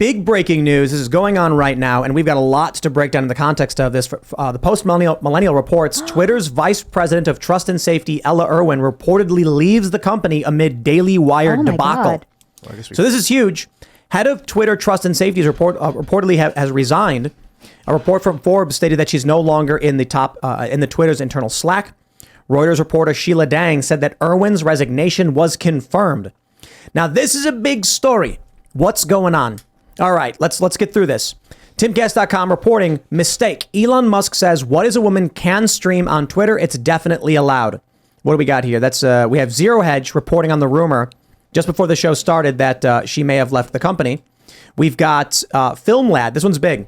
Big breaking news. This is going on right now, and we've got a lot to break down in the context of this. The Post-Millennial reports Twitter's vice president of trust and safety, Ella Irwin, reportedly leaves the company amid Daily Wire debacle. So this is huge. Head of Twitter Trust and Safety reportedly has resigned. A report from Forbes stated that she's no longer in the Twitter's internal Slack. Reuters reporter Sheila Dang said that Irwin's resignation was confirmed. Now, this is a big story. What's going on? All right, let's get through this. Timcast.com reporting, mistake. Elon Musk says, what is a woman can stream on Twitter? It's definitely allowed. What do we got here? We have Zero Hedge reporting on the rumor just before the show started that she may have left the company. We've got Film Lad. This one's big.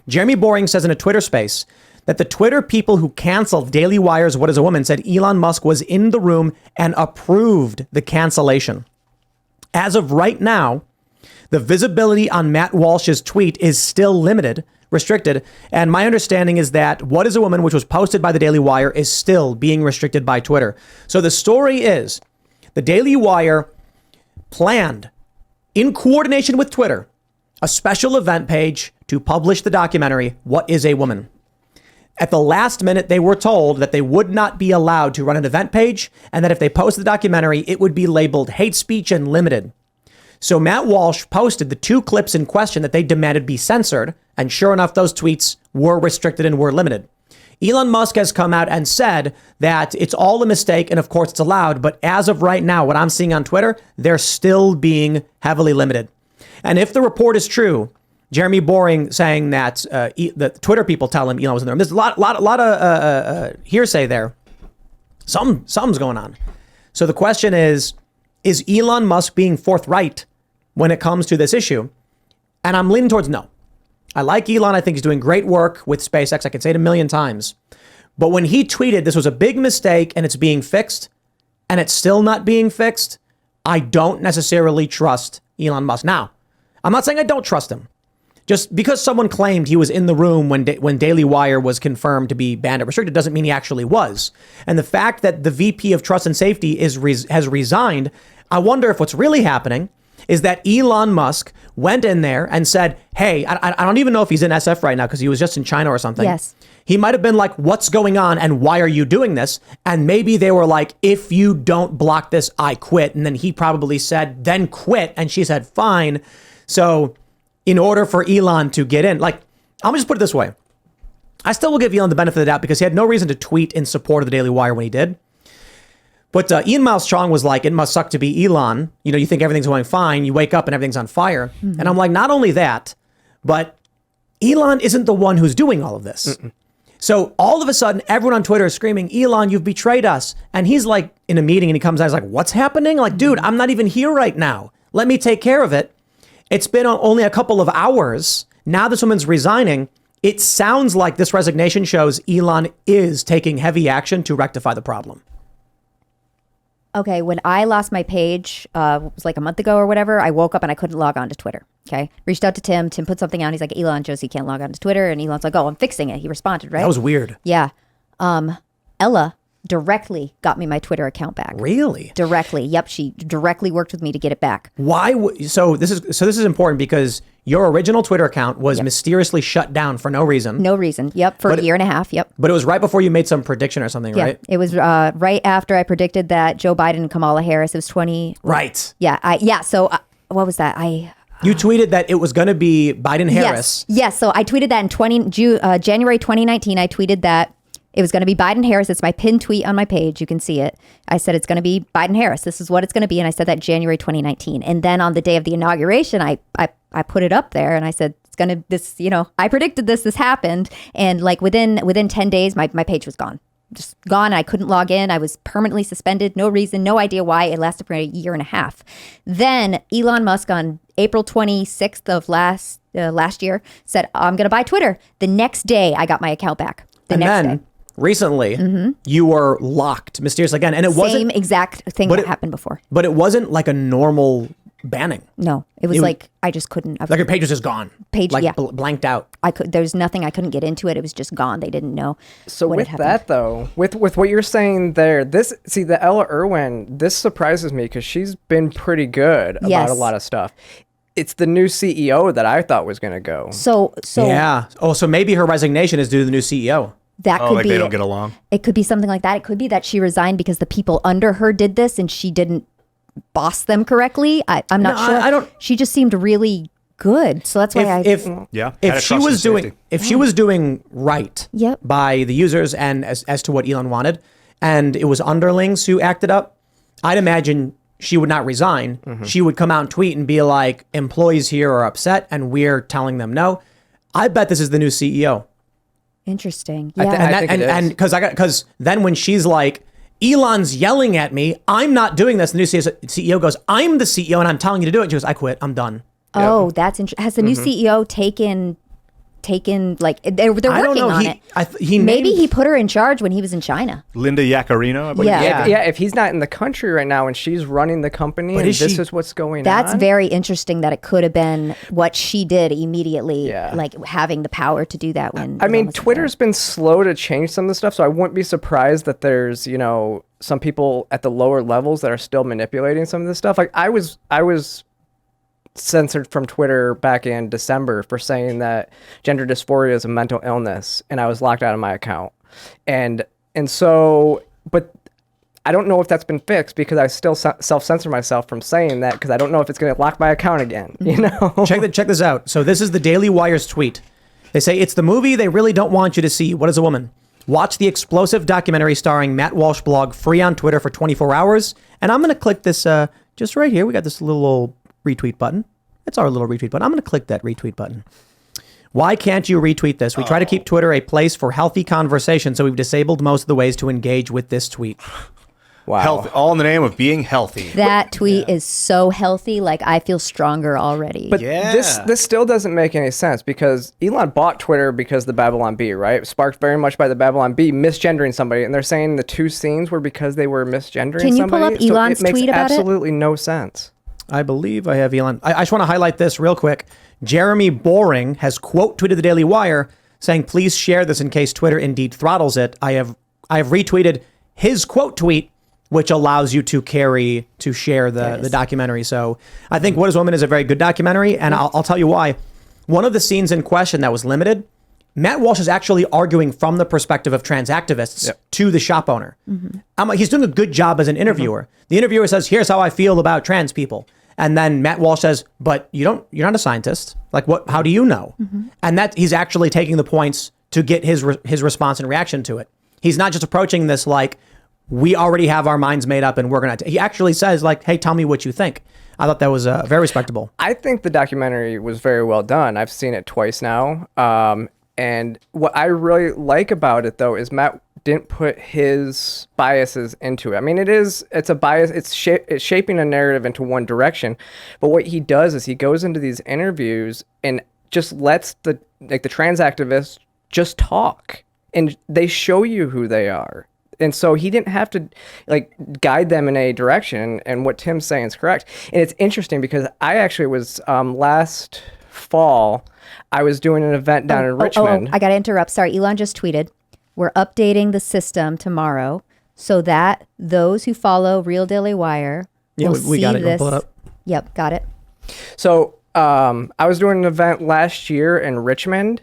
Jeremy Boring says in a Twitter space that the Twitter people who canceled Daily Wire's What is a Woman said Elon Musk was in the room and approved the cancellation. As of right now, the visibility on Matt Walsh's tweet is still restricted. And my understanding is that What is a Woman, which was posted by the Daily Wire, is still being restricted by Twitter. So the story is the Daily Wire planned, in coordination with Twitter, a special event page to publish the documentary, What is a Woman? At the last minute, they were told that they would not be allowed to run an event page and that if they posted the documentary, it would be labeled hate speech and limited. So Matt Walsh posted the 2 clips in question that they demanded be censored. And sure enough, those tweets were restricted and were limited. Elon Musk has come out and said that it's all a mistake. And of course, it's allowed. But as of right now, what I'm seeing on Twitter, they're still being heavily limited. And if the report is true, Jeremy Boring saying that the Twitter people tell him Elon was in there. There's a lot of hearsay there. Something's going on. So the question is Elon Musk being forthright when it comes to this issue? And I'm leaning towards no. I like Elon. I think he's doing great work with SpaceX. I can say it a million times. But when he tweeted this was a big mistake and it's being fixed and it's still not being fixed, I don't necessarily trust Elon Musk. Now, I'm not saying I don't trust him. Just because someone claimed he was in the room when Daily Wire was confirmed to be banned or restricted doesn't mean he actually was. And the fact that the VP of Trust and Safety has resigned, I wonder if what's really happening is that Elon Musk went in there and said, hey, I don't even know if he's in SF right now because he was just in China or something. Yes. He might have been like, what's going on and why are you doing this? And maybe they were like, if you don't block this, I quit. And then he probably said, then quit. And she said, fine. So in order for Elon to get in, like, I'm just put it this way. I still will give Elon the benefit of the doubt because he had no reason to tweet in support of the Daily Wire when he did. But Ian Miles Strong was like, it must suck to be Elon. You know, you think everything's going fine. You wake up and everything's on fire. Mm-hmm. And I'm like, not only that, but Elon isn't the one who's doing all of this. Mm-mm. So all of a sudden, everyone on Twitter is screaming, Elon, you've betrayed us. And he's like in a meeting and he comes out, he's like, what's happening? Like, dude, I'm not even here right now. Let me take care of it. It's been only a couple of hours. Now this woman's resigning. It sounds like this resignation shows Elon is taking heavy action to rectify the problem. Okay, when I lost my page, it was like a month ago or whatever, I woke up and I couldn't log on to Twitter. Okay, reached out to Tim. Tim put something out. He's like, Elon, Josie can't log on to Twitter. And Elon's like, oh, I'm fixing it. He responded, right? That was weird. Yeah. Ella directly got me my Twitter account back. Really? Directly. Yep. She directly worked with me to get it back. Why? So this is important because your original Twitter account was mysteriously shut down for no reason. No reason. Yep. For a year and a half. Yep. But it was right before you made some prediction or something, right? It was right after I predicted that Joe Biden and Kamala Harris. It was 20. Right. Yeah. So what was that? You tweeted that it was going to be Biden Harris. Yes. So I tweeted that in January 2019. I tweeted that it was going to be Biden Harris. It's my pinned tweet on my page. You can see it. I said it's going to be Biden Harris. This is what it's going to be. And I said that January 2019. And then on the day of the inauguration, I put it up there and I said, it's going to, this, you know, I predicted this happened. And like within 10 days, my page was gone. Just gone. I couldn't log in. I was permanently suspended. No reason, no idea why. It lasted for a year and a half. Then Elon Musk on April 26th of last year said, I'm going to buy Twitter. The next day, I got my account back. Next day. Recently, you were locked mysteriously again. And it wasn't... Same exact thing that happened before. But it wasn't like a normal banning. No, it was like I just couldn't. Like your page was just gone. Blanked out. There's nothing. I couldn't get into it. It was just gone. They didn't know. So with that though, with what you're saying there, the Ella Irwin, this surprises me because she's been pretty good about a lot of stuff. it's the new CEO that I thought was going to go. So Yeah. Oh, so maybe her resignation is due to the new CEO. that could like be they don't get along. It could be something like that. It could be that she resigned because the people under her did this and she didn't boss them correctly. I'm not No, sure. I don't- She just seemed really good, so that's why If Yeah. if Had she a trust was and doing safety. if she was doing right Yep. by the users and as to what Elon wanted, and it was underlings who acted up, I'd imagine she would not resign. She would come out and tweet and be like, employees here are upset and we're telling them no. I bet this is the new CEO. interesting. I Yeah. thi- And think it and is. because then when she's like, Elon's yelling at me, I'm not doing this. The new CEO goes, I'm the CEO and I'm telling you to do it. She goes, I quit. I'm done. Oh, that's interesting. Has the new CEO taken like they're working I don't know. on He- it? he Maybe named- he put her in charge when he was in China. Linda Yaccarino, I believe. Yeah. If he's not in the country right now and she's running the company and is this she- is what's going That's on. very interesting that it could have been what she did immediately, Yeah. like having the power to do that when I Elon mean, wasn't Twitter's been slow to change some of the stuff, so I wouldn't be surprised that there's, some people at the lower levels that are still manipulating some of this stuff. Like I was censored from Twitter back in December for saying that gender dysphoria is a mental illness, and I was locked out of my account. And so, but I don't know if that's been fixed because I still self-censor myself from saying that because I don't know if it's going to lock my account again, Check this out. So this is the Daily Wire's tweet. They say, it's the movie they really don't want you to see. What is a woman? Watch the explosive documentary starring Matt Walsh blog free on Twitter for 24 hours. And I'm going to click this just right here. We got this little old retweet button. It's our little retweet button. I'm going to click that retweet button. Why can't you retweet this? We try to keep Twitter a place for healthy conversation, so we've disabled most of the ways to engage with this tweet. Wow. Health, all in the name of being healthy. That tweet is so healthy. Like I feel stronger already. But Yeah. this still doesn't make any sense because Elon bought Twitter because of the Babylon Bee, right? Sparked very much by the Babylon Bee misgendering somebody, and they're saying the two scenes were because they were misgendering Can you pull somebody. up Elon's so it makes tweet about it? absolutely no sense. I believe I have Elon. I just want to highlight this real quick. Jeremy Boring has quote tweeted the Daily Wire saying, please share this in case Twitter indeed throttles it. I have retweeted his quote tweet, which allows you to share the documentary. So I think What is Woman is a very good documentary. And I'll tell you why. One of the scenes in question that was limited, Matt Walsh is actually arguing from the perspective of trans activists to the shop owner. I'm like, he's doing a good job as an interviewer. The interviewer says, here's how I feel about trans people. And then Matt Walsh says, but you're not a scientist. Like how do you know? And that he's actually taking the points to get his response and reaction to it. He's not just approaching this like, we already have our minds made up and we're going to, he actually says like, hey, tell me what you think. I thought that was very respectable. I think the documentary was very well done. I've seen it twice now. And what I really like about it, though, is Matt didn't put his biases into it. I mean, it's a bias. It's shaping a narrative into one direction. But what he does is he goes into these interviews and just lets the trans activists just talk. And they show you who they are. And so he didn't have to guide them in a direction. And what Tim's saying is correct. And it's interesting because I actually was last fall, I was doing an event down in Richmond. I got to interrupt. Sorry, Elon just tweeted, we're updating the system tomorrow so that those who follow Real Daily Wire will we see got it. We'll this. pull it up. Yep, got it. So I was doing an event last year in Richmond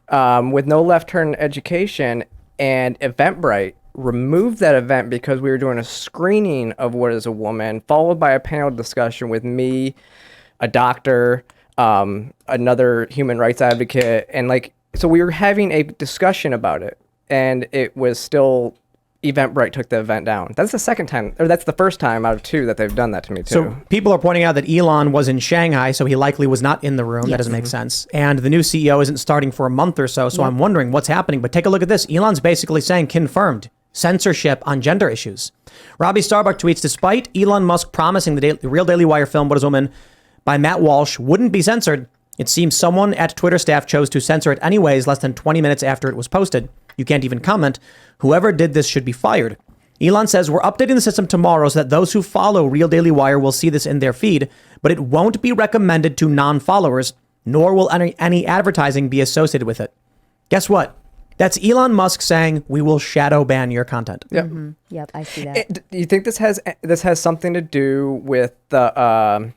with no left turn education, and Eventbrite removed that event because we were doing a screening of What is a Woman, followed by a panel discussion with me, a doctor, another human rights advocate, and so we were having a discussion about it, and it was still Eventbrite took the event down. That's the second time, or that's the first time out of two that they've done that to me too. So people are pointing out that Elon was in Shanghai, so he likely was not in the room. That doesn't make sense. And the new CEO isn't starting for a month or so, so I'm wondering what's happening. But take a look at this. Elon's basically saying confirmed censorship on gender issues. Robbie Starbuck tweets, despite Elon Musk promising the Real Daily Wire film What is a Woman by Matt Walsh wouldn't be censored, it seems someone at Twitter staff chose to censor it anyways less than 20 minutes after it was posted. You can't even comment. Whoever did this should be fired. Elon says, we're updating the system tomorrow so that those who follow Real Daily Wire will see this in their feed, but it won't be recommended to non-followers, nor will any advertising be associated with it. Guess what? That's Elon Musk saying we will shadow ban your content. Yep. Yep, I see that. Do you think this has something to do with the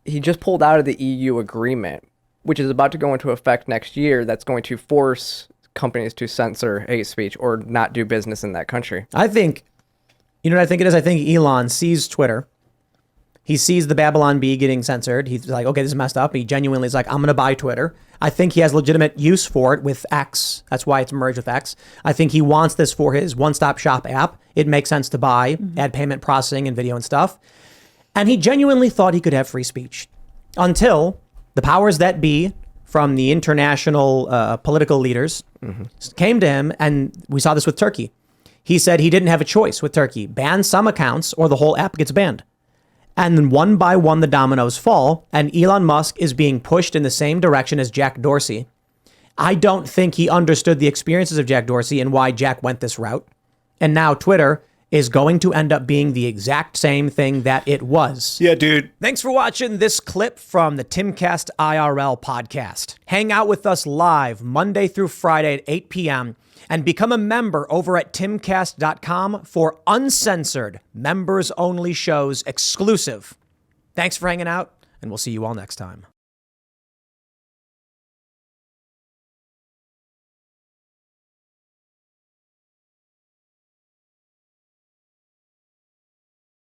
he just pulled out of the EU agreement, which is about to go into effect next year. That's going to force companies to censor hate speech or not do business in that country. I think, you know what I think it is? I think Elon sees Twitter. He sees the Babylon Bee getting censored. He's like, okay, this is messed up. He genuinely is like, I'm going to buy Twitter. I think he has legitimate use for it with X. That's why it's merged with X. I think he wants this for his one-stop shop app. It makes sense to buy, add payment processing and video and stuff. And he genuinely thought he could have free speech until the powers that be from the international political leaders came to him. And we saw this with Turkey. He said he didn't have a choice with Turkey. Ban some accounts or the whole app gets banned. And then one by one, the dominoes fall, and Elon Musk is being pushed in the same direction as Jack Dorsey. I don't think he understood the experiences of Jack Dorsey and why Jack went this route. And now Twitter is going to end up being the exact same thing that it was. Yeah, dude. Thanks for watching this clip from the Timcast IRL podcast. Hang out with us live Monday through Friday at 8 p.m. and become a member over at timcast.com for uncensored, members-only shows exclusive. Thanks for hanging out, and we'll see you all next time.